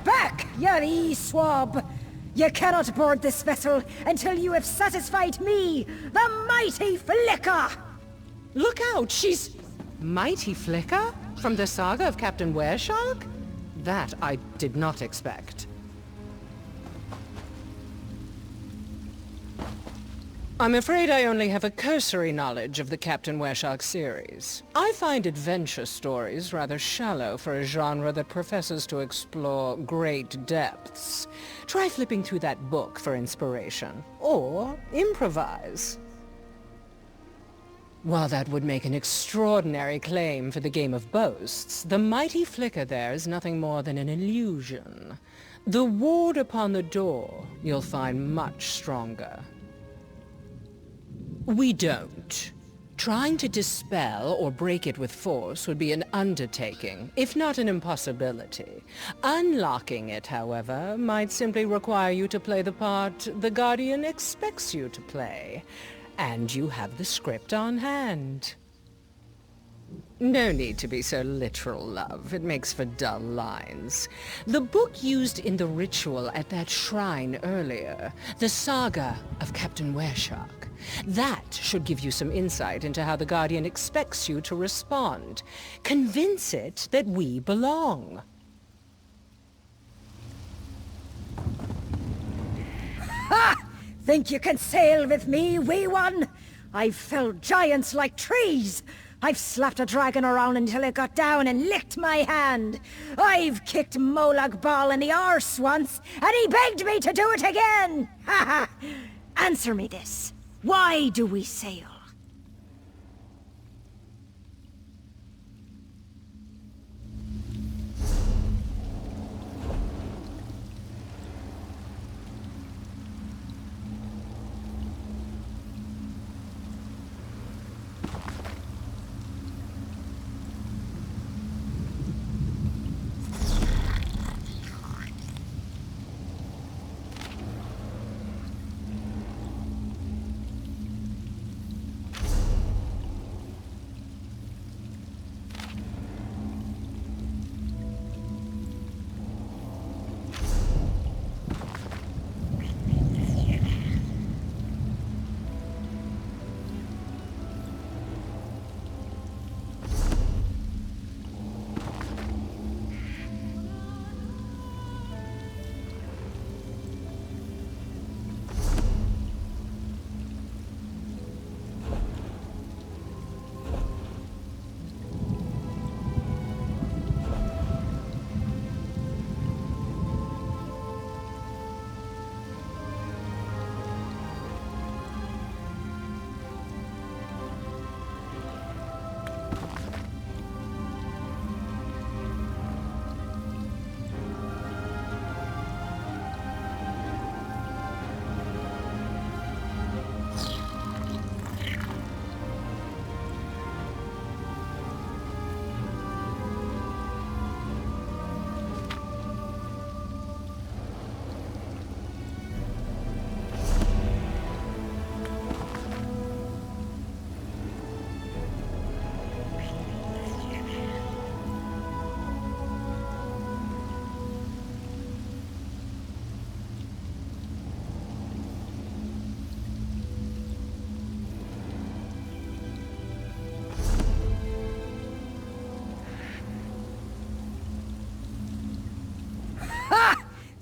Back, you swab! You cannot board this vessel until you have satisfied me, the Mighty Flicker! Look out, she's... Mighty Flicker? From the saga of Captain Wereshark? That I did not expect. I'm afraid I only have a cursory knowledge of the Captain Wereshark series. I find adventure stories rather shallow for a genre that professes to explore great depths. Try flipping through that book for inspiration. Or improvise. While that would make an extraordinary claim for the Game of Boasts, the mighty flicker there is nothing more than an illusion. The ward upon the door you'll find much stronger. We don't. Trying to dispel or break it with force would be an undertaking, if not an impossibility. Unlocking it, however, might simply require you to play the part the Guardian expects you to play. And you have the script on hand. No need to be so literal, love. It makes for dull lines. The book used in the ritual at that shrine earlier, the saga of Captain Wereshark. That should give you some insight into how the Guardian expects you to respond. Convince it that we belong. Ha! Think you can sail with me, wee one? I've felled giants like trees. I've slapped a dragon around until it got down and licked my hand. I've kicked Molag Bal in the arse once, and he begged me to do it again. Ha ha! Answer me this. Why do we sail?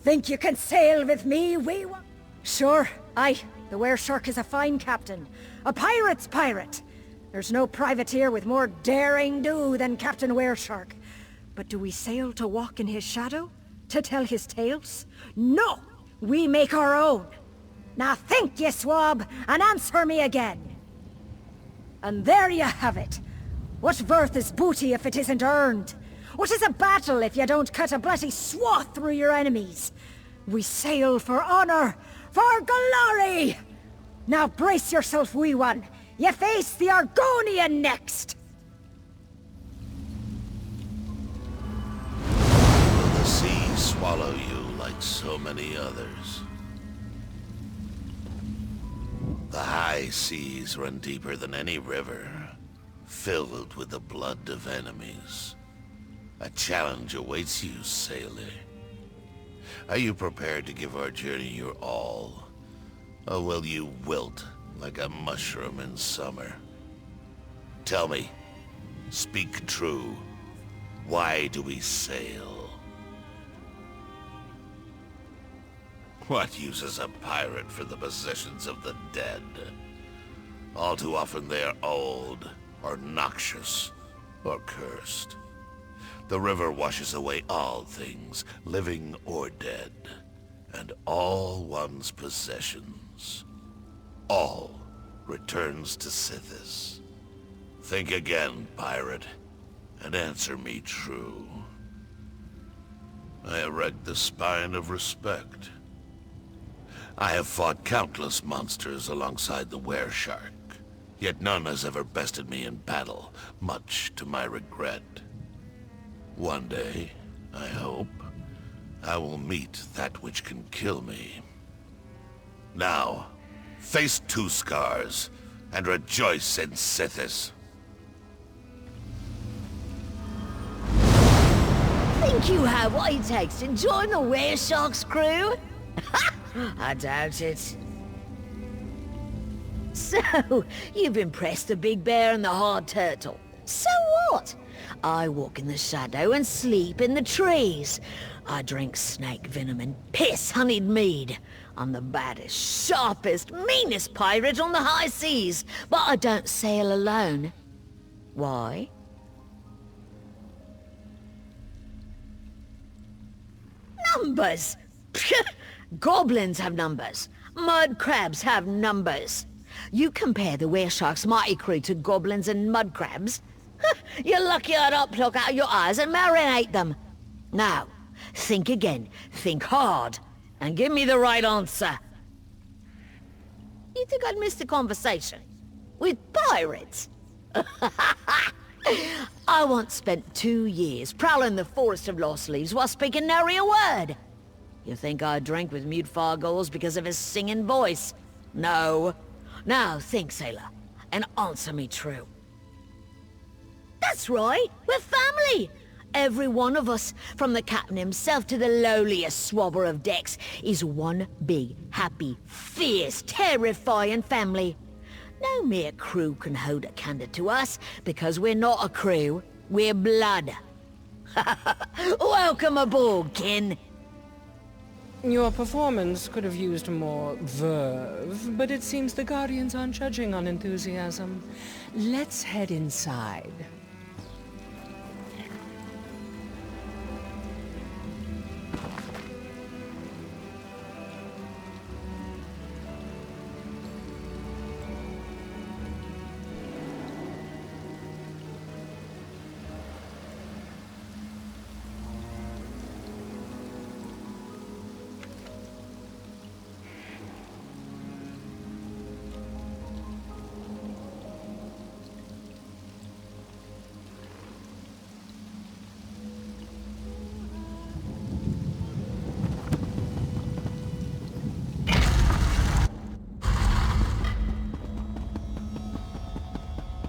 Think you can sail with me, wee one? Sure, aye. The Wereshark is a fine captain. A pirate's pirate. There's no privateer with more daring do than Captain Wereshark. But do we sail to walk in his shadow? To tell his tales? No! We make our own. Now think, ye swab, and answer me again. And there you have it. What worth is booty if it isn't earned? What is a battle if you don't cut a bloody swath through your enemies? We sail for honor, for glory! Now brace yourself, wee one. You face the Argonian next! Will the sea swallow you like so many others? The high seas run deeper than any river, filled with the blood of enemies. A challenge awaits you, sailor. Are you prepared to give our journey your all? Or will you wilt like a mushroom in summer? Tell me, speak true. Why do we sail? What use is a pirate for the possessions of the dead? All too often they are old, or noxious, or cursed. The river washes away all things, living or dead, and all one's possessions. All returns to Sithis. Think again, pirate, and answer me true. I erect the spine of respect. I have fought countless monsters alongside the were-shark, yet none has ever bested me in battle, much to my regret. One day, I hope, I will meet that which can kill me. Now, face Two Scars, and rejoice in Sithis. Think you have what it takes to join the were-shark's crew? I doubt it. So, you've impressed the big bear and the hard turtle. So what? I walk in the shadow and sleep in the trees. I drink snake venom and piss-honeyed mead. I'm the baddest, sharpest, meanest pirate on the high seas, but I don't sail alone. Why? Numbers! Goblins have numbers. Mud crabs have numbers. You compare the were-shark's mighty crew to goblins and mud crabs? You're lucky I don't pluck out your eyes and marinate them. Now, think again, think hard, and give me the right answer. You think I'd miss the conversation? With pirates? I once spent 2 years prowling the forest of Lost Leaves while speaking nary a word. You think I drink with mute fargolls because of his singing voice? No. Now think, sailor, and answer me true. That's right, we're family! Every one of us, from the captain himself to the lowliest swabber of decks, is one big, happy, fierce, terrifying family. No mere crew can hold a candle to us, because we're not a crew, we're blood. Welcome aboard, kin! Your performance could have used more verve, but it seems the Guardians aren't judging on enthusiasm. Let's head inside.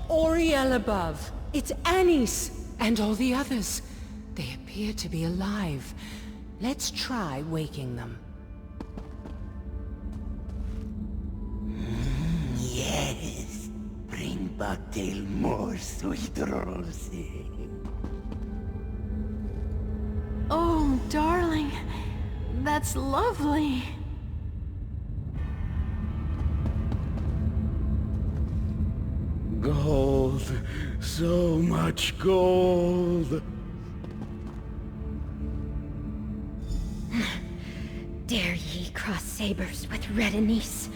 Oriel above. It's Anise. And all the others. They appear to be alive. Let's try waking them. Yes. Bring back till more sweet rose. Oh, darling. That's lovely. Gold. So much gold. Dare ye cross sabers with Red Anise?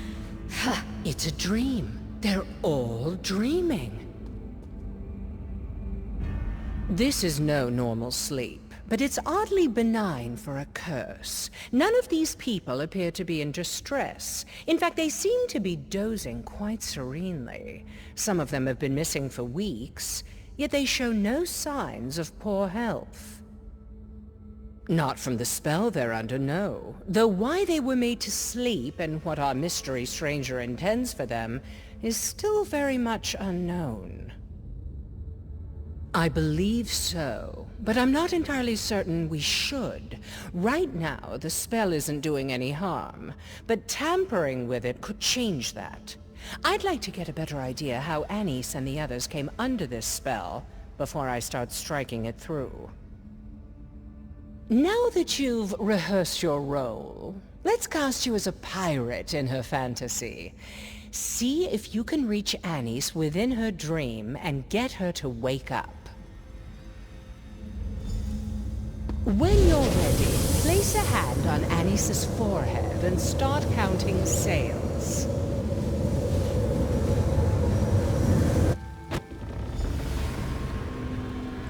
It's a dream. They're all dreaming. This is no normal sleep. but it's oddly benign for a curse. None of these people appear to be in distress. In fact, they seem to be dozing quite serenely. Some of them have been missing for weeks, yet they show no signs of poor health. Not from the spell they're under, no. Though why they were made to sleep and what our mystery stranger intends for them is still very much unknown. I believe so, but I'm not entirely certain we should. Right now, the spell isn't doing any harm, but tampering with it could change that. I'd like to get a better idea how Anise and the others came under this spell before I start striking it through. Now that you've rehearsed your role, let's cast you as a pirate in her fantasy. See if you can reach Anise within her dream and get her to wake up. When you're ready, place a hand on Anice's forehead and start counting sails.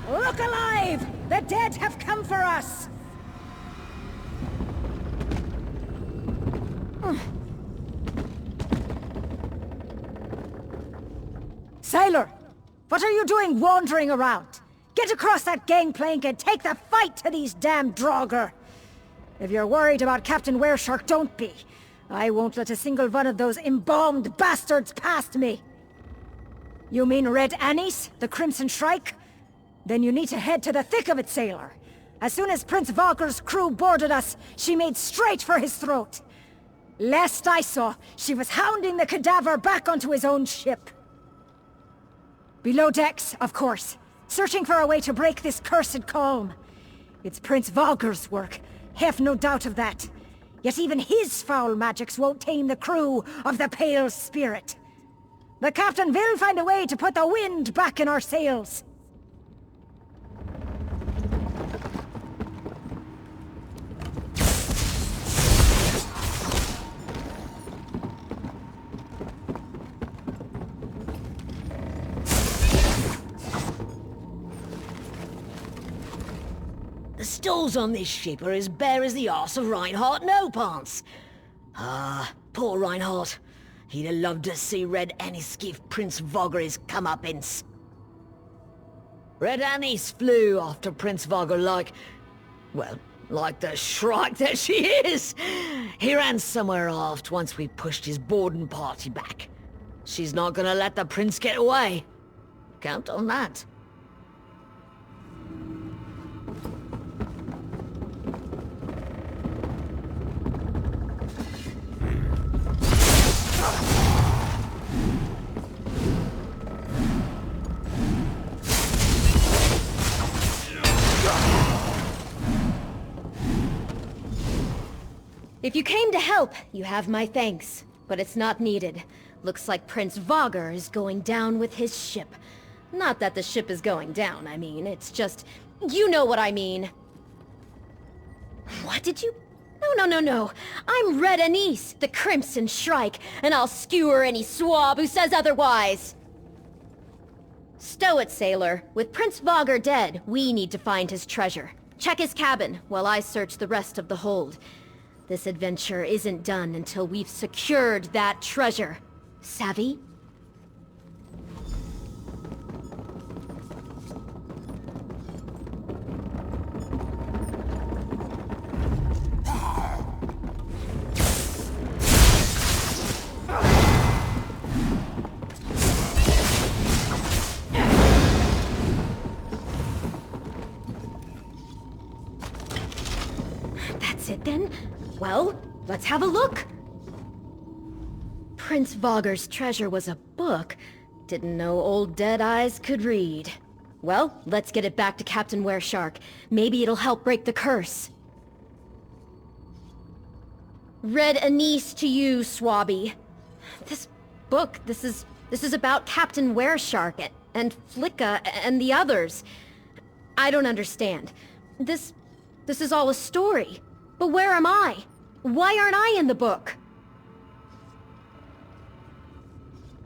Look alive! The dead have come for us! Sailor! What are you doing wandering around? Get across that gangplank and take the fight to these damn Draugr! If you're worried about Captain Wereshark, don't be. I won't let a single one of those embalmed bastards past me. You mean Red Anise, the Crimson Shrike? Then you need to head to the thick of it, sailor. As soon as Prince Valger's crew boarded us, she made straight for his throat. Last I saw, she was hounding the cadaver back onto his own ship. Below decks, of course, searching for a way to break this cursed calm. It's Prince Valger's work, have no doubt of that. Yet even his foul magics won't tame the crew of the Pale Spirit. The captain will find a way to put the wind back in our sails. The stalls on this ship are as bare as the arse of Reinhardt No-Pants. Ah, poor Reinhardt. He'd have loved to see Red Anise give Prince Valger his comeuppance. Red Anise flew after Prince Valger like the shrike that she is. He ran somewhere aft once we pushed his boarding party back. She's not gonna let the prince get away. Count on that. If you came to help, you have my thanks. But it's not needed. Looks like Prince Valger is going down with his ship. Not that the ship is going down, I mean. It's just... You know what I mean. What did you... No. I'm Red Anise, the Crimson Shrike, and I'll skewer any swab who says otherwise. Stow it, sailor. With Prince Valger dead, we need to find his treasure. Check his cabin, while I search the rest of the hold. This adventure isn't done until we've secured that treasure. Savvy? That's it then? Well, let's have a look. Prince Valger's treasure was a book. Didn't know old Deadeyes could read. Well, let's get it back to Captain Wereshark. Maybe it'll help break the curse. Red Anise to you, Swabby. This book, this is about Captain Wereshark and Flicka and the others. I don't understand. This is all a story. But where am I? Why aren't I in the book?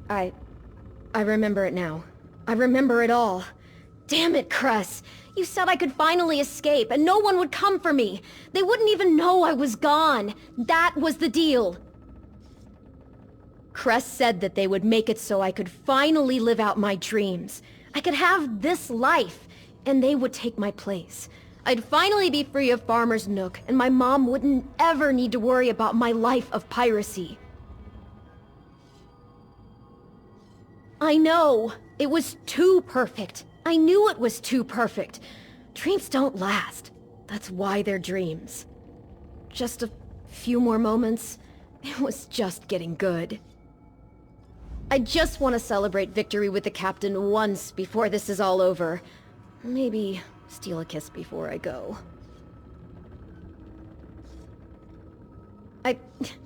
I remember it now. I remember it all. Damn it, Cress. You said I could finally escape, and no one would come for me. They wouldn't even know I was gone. That was the deal. Cress said that they would make it so I could finally live out my dreams. I could have this life, and they would take my place. I'd finally be free of Farmer's Nook, and my mom wouldn't ever need to worry about my life of piracy. I know. It was too perfect. I knew it was too perfect. Dreams don't last. That's why they're dreams. Just a few more moments. It was just getting good. I just want to celebrate victory with the captain once before this is all over. Maybe steal a kiss before I go.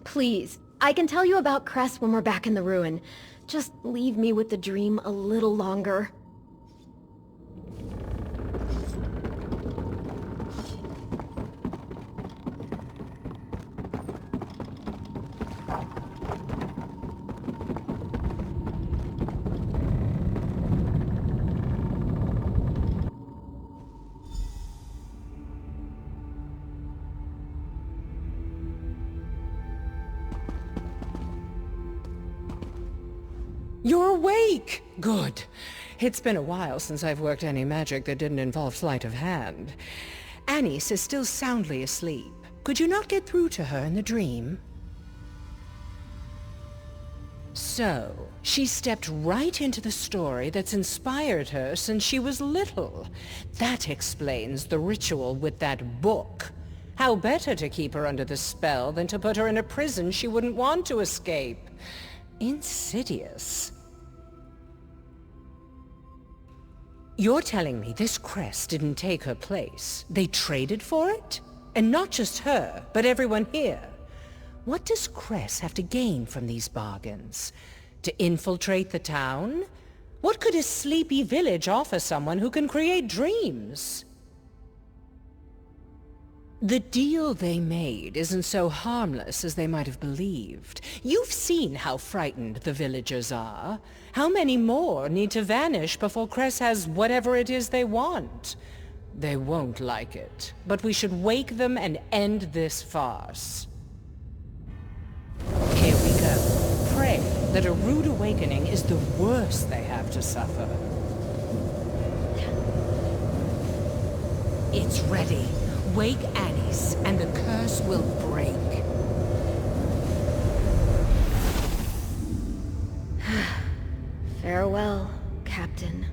Please, I can tell you about Cress when we're back in the ruin. Just leave me with the dream a little longer. You're awake! Good. It's been a while since I've worked any magic that didn't involve sleight of hand. Anise is still soundly asleep. Could you not get through to her in the dream? So, she stepped right into the story that's inspired her since she was little. That explains the ritual with that book. How better to keep her under the spell than to put her in a prison she wouldn't want to escape? Insidious. You're telling me this Cress didn't take her place? They traded for it? And not just her, but everyone here. What does Cress have to gain from these bargains? To infiltrate the town? What could a sleepy village offer someone who can create dreams? The deal they made isn't so harmless as they might have believed. You've seen how frightened the villagers are. How many more need to vanish before Cress has whatever it is they want? They won't like it, but we should wake them and end this farce. Here we go. Pray that a rude awakening is the worst they have to suffer. It's ready. Wake Anise, and the curse will break. Farewell, Captain.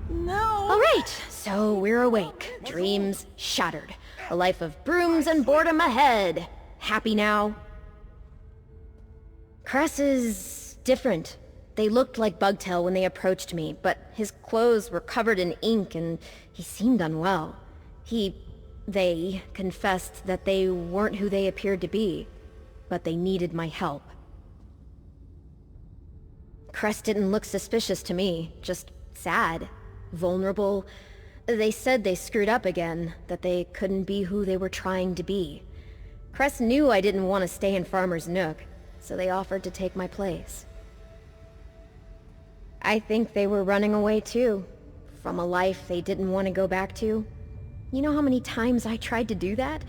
No! All right, so we're awake. Dreams shattered. A life of brooms and boredom ahead. Happy now? Cress is different. They looked like Bugtail when they approached me, but his clothes were covered in ink and he seemed unwell. They confessed that they weren't who they appeared to be, but they needed my help. Cress didn't look suspicious to me, just sad, vulnerable. They said they screwed up again, that they couldn't be who they were trying to be. Cress knew I didn't want to stay in Farmer's Nook, so they offered to take my place. I think they were running away too, from a life they didn't want to go back to. You know how many times I tried to do that?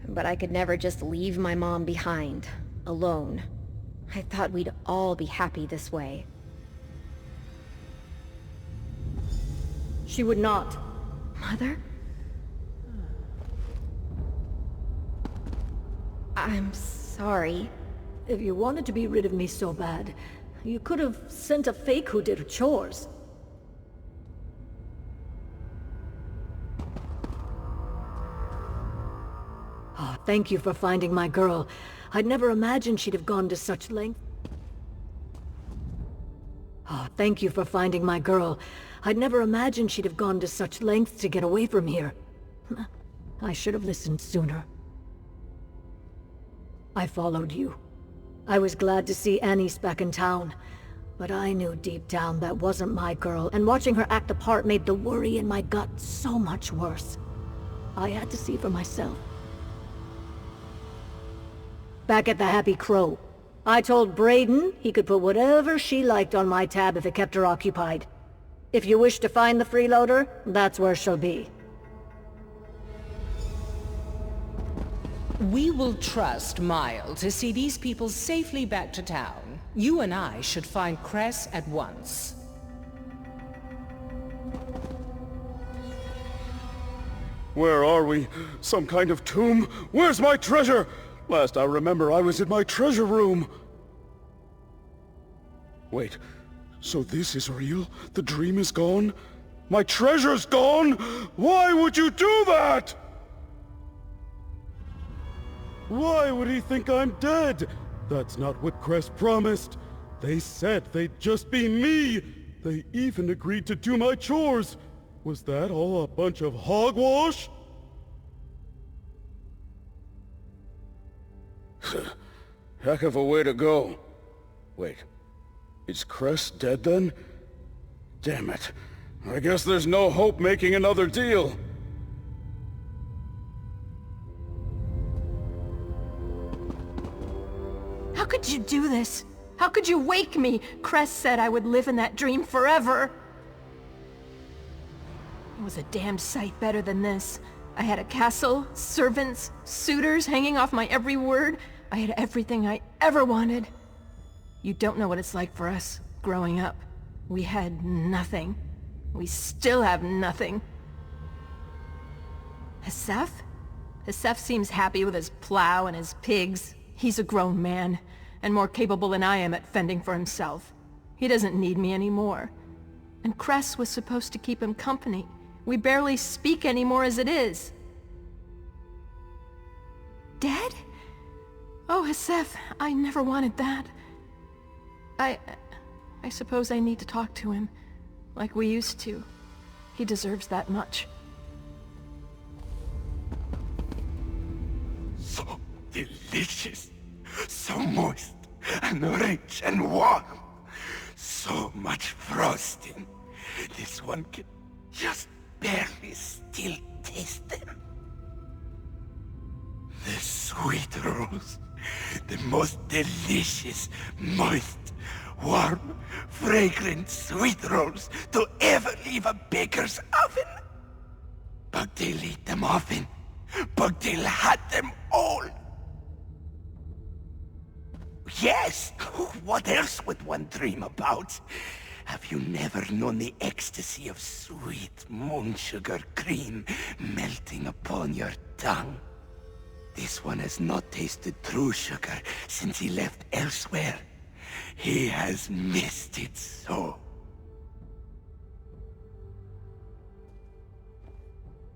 But I could never just leave my mom behind, alone. I thought we'd all be happy this way. She would not. Mother? I'm sorry. If you wanted to be rid of me so bad, you could have sent a fake who did her chores. Oh, thank you for finding my girl. I'd never imagined she'd have gone to such length. Oh, thank you for finding my girl. I'd never imagined she'd have gone to such lengths to get away from here. I should have listened sooner. I followed you. I was glad to see Anise back in town, but I knew deep down that wasn't my girl, and watching her act a part made the worry in my gut so much worse. I had to see for myself. Back at the Happy Crow, I told Breton he could put whatever she liked on my tab if it kept her occupied. If you wish to find the freeloader, that's where she'll be. We will trust Mile to see these people safely back to town. You and I should find Cress at once. Where are we? Some kind of tomb? Where's my treasure? Last I remember, I was in my treasure room. Wait, so this is real? The dream is gone? My treasure's gone? Why would you do that? Why would he think I'm dead? That's not what Cress promised. They said they'd just be me. They even agreed to do my chores. Was that all a bunch of hogwash? Heck of a way to go. Wait, is Cress dead then? Damn it. I guess there's no hope making another deal. How could you do this? How could you wake me? Cress said I would live in that dream forever. It was a damned sight better than this. I had a castle, servants, suitors hanging off my every word. I had everything I ever wanted. You don't know what it's like for us, growing up. We had nothing. We still have nothing. Hesef? Hesef seems happy with his plow and his pigs. He's a grown man, and more capable than I am at fending for himself. He doesn't need me anymore. And Cress was supposed to keep him company. We barely speak anymore as it is. Dead? Oh, Hesef, I never wanted that. I suppose I need to talk to him, like we used to. He deserves that much. So delicious, so moist, and rich and warm. So much frosting. This one can just barely still taste them. The sweet rolls. The most delicious, moist, warm, fragrant sweet rolls to ever leave a baker's oven. Bugtail ate them often. Bugtail had them all. Yes! What else would one dream about? Have you never known the ecstasy of sweet moon sugar cream melting upon your tongue? This one has not tasted true sugar since he left elsewhere. He has missed it so.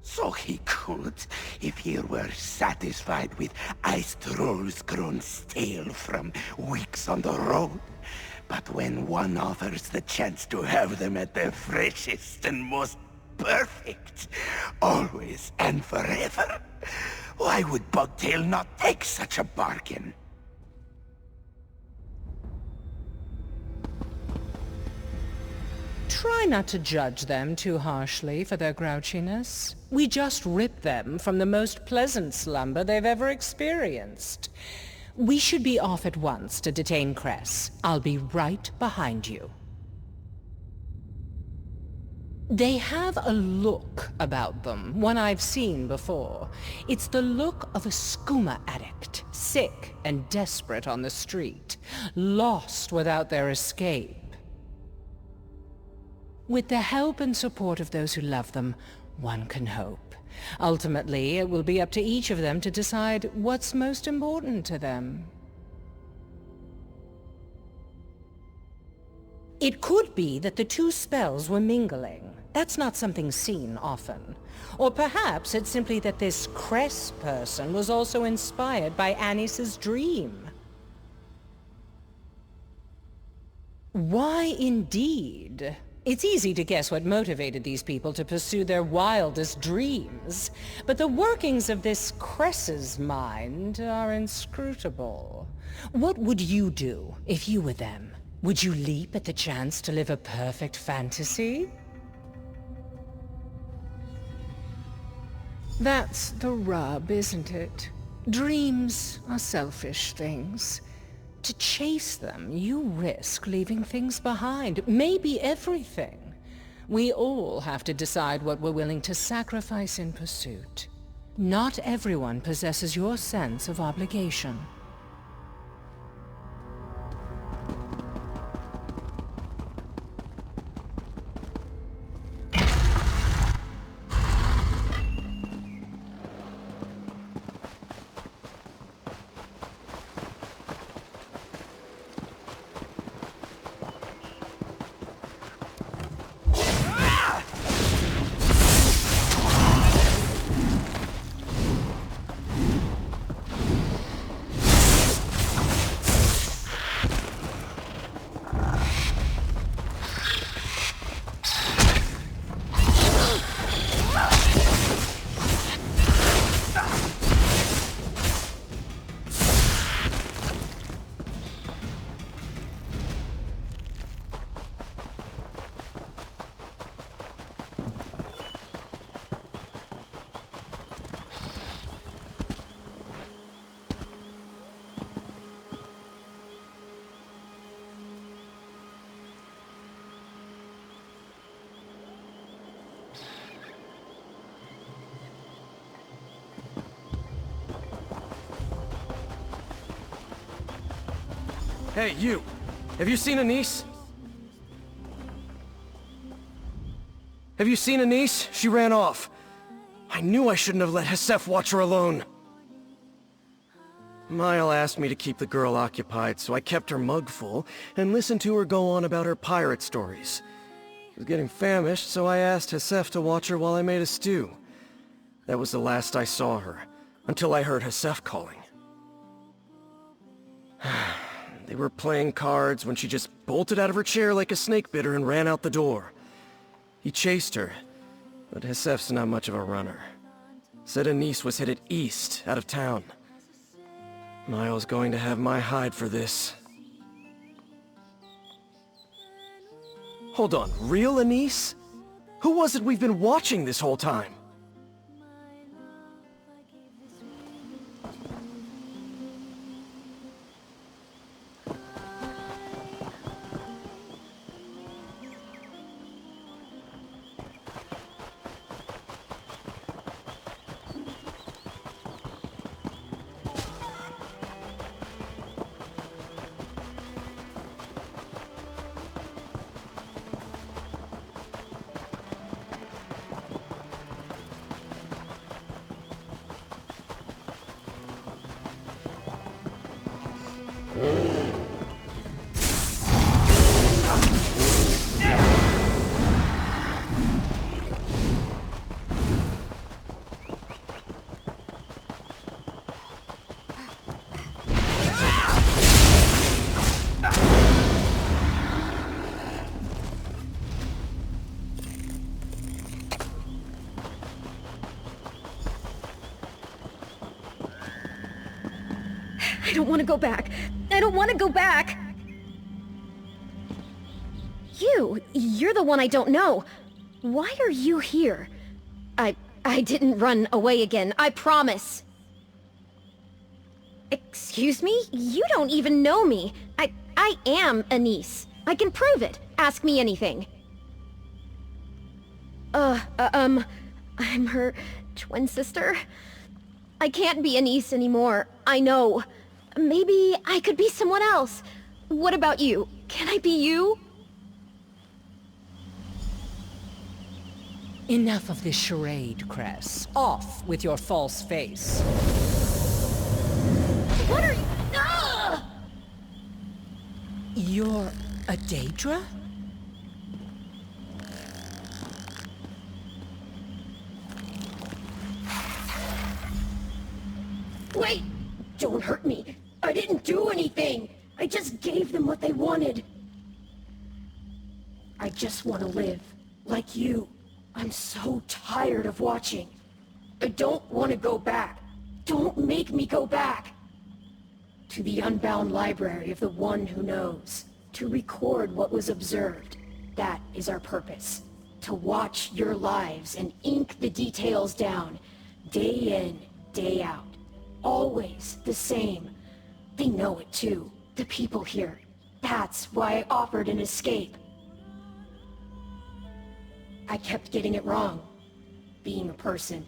So he could, if he were satisfied with iced rolls grown stale from weeks on the road. But when one offers the chance to have them at their freshest and most perfect, always and forever, why would Bugtail not take such a bargain? Try not to judge them too harshly for their grouchiness. We just ripped them from the most pleasant slumber they've ever experienced. We should be off at once to detain Cress. I'll be right behind you. They have a look about them, one I've seen before. It's the look of a skooma addict, sick and desperate on the street, lost without their escape. With the help and support of those who love them, one can hope. Ultimately, it will be up to each of them to decide what's most important to them. It could be that the two spells were mingling. That's not something seen often. Or perhaps it's simply that this Cress person was also inspired by Anis's dream. Why indeed? It's easy to guess what motivated these people to pursue their wildest dreams, but the workings of this Cress's mind are inscrutable. What would you do if you were them? Would you leap at the chance to live a perfect fantasy? That's the rub, isn't it? Dreams are selfish things. To chase them, you risk leaving things behind, maybe everything. We all have to decide what we're willing to sacrifice in pursuit. Not everyone possesses your sense of obligation. Hey, you! Have you seen Anise? Have you seen Anise? She ran off. I knew I shouldn't have let Hesef watch her alone. Mile asked me to keep the girl occupied, so I kept her mug full and listened to her go on about her pirate stories. I was getting famished, so I asked Hesef to watch her while I made a stew. That was the last I saw her, until I heard Hesef calling. They were playing cards when she just bolted out of her chair like a snake bit her and ran out the door. He chased her, but Hesef's not much of a runner. Said Anise was headed east, out of town. Miles going to have my hide for this. Hold on, real Anise? Who was it we've been watching this whole time? I don't want to go back. I don't want to go back! You're the one I don't know. Why are you here? I didn't run away again, I promise. Excuse me? You don't even know me. I am Anise. I can prove it. Ask me anything. I'm her twin sister. I can't be Anise anymore. I know. Maybe I could be someone else. What about you? Can I be you? Enough of this charade, Cress. Off with your false face. What are you? Ah! You're a Daedra? Wait! Don't hurt me! I didn't do anything! I just gave them what they wanted! I just want to live, like you. I'm so tired of watching. I don't want to go back. Don't make me go back! To the unbound library of the one who knows. To record what was observed. That is our purpose. To watch your lives and ink the details down. Day in, day out. Always the same. They know it too, the people here. That's why I offered an escape. I kept getting it wrong. Being a person,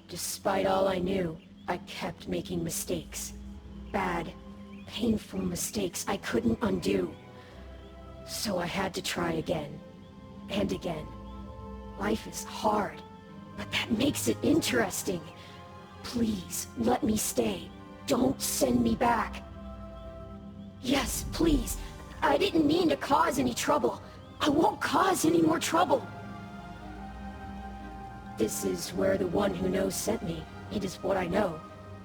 despite all I knew, I kept making mistakes. Bad, painful mistakes I couldn't undo. So I had to try again, and again. Life is hard, but that makes it interesting. Please, let me stay. Don't send me back. Yes, please. I didn't mean to cause any trouble. I won't cause any more trouble. This is where the one who knows sent me. It is what I know.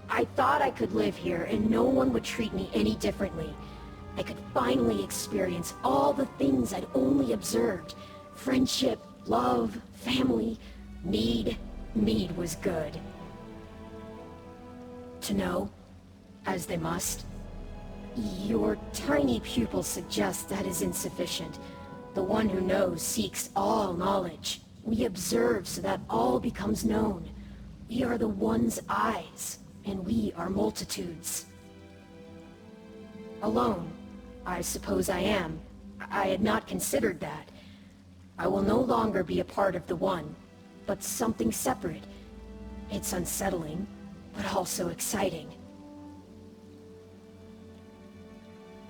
I thought I could live here and no one would treat me any differently. I could finally experience all the things I'd only observed. Friendship, love, family, mead. Mead was good. To know, as they must. Your tiny pupil suggests that is insufficient. The one who knows seeks all knowledge. We observe so that all becomes known. We are the one's eyes, and we are multitudes. Alone, I suppose I am. I had not considered that. I will no longer be a part of the one, but something separate. It's unsettling, but also exciting.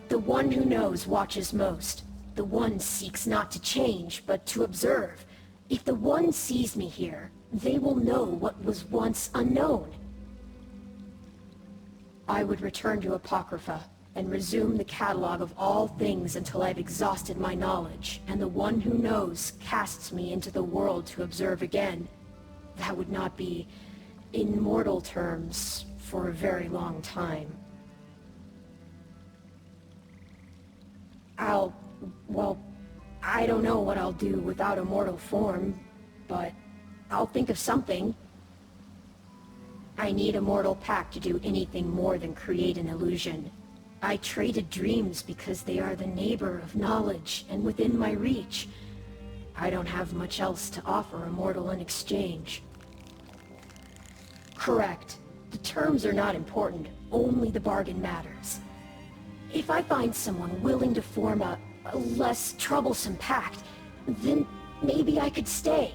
The one who knows watches most. The one seeks not to change, but to observe. If the one sees me here, they will know what was once unknown. I would return to Apocrypha and resume the catalog of all things until I've exhausted my knowledge, and the one who knows casts me into the world to observe again. That would not be, in mortal terms, for a very long time. Well, I don't know what I'll do without a mortal form, but I'll think of something. I need a mortal pact to do anything more than create an illusion. I traded dreams because they are the neighbor of knowledge and within my reach. I don't have much else to offer a mortal in exchange. Correct. The terms are not important, only the bargain matters. If I find someone willing to form a less troublesome pact, then maybe I could stay.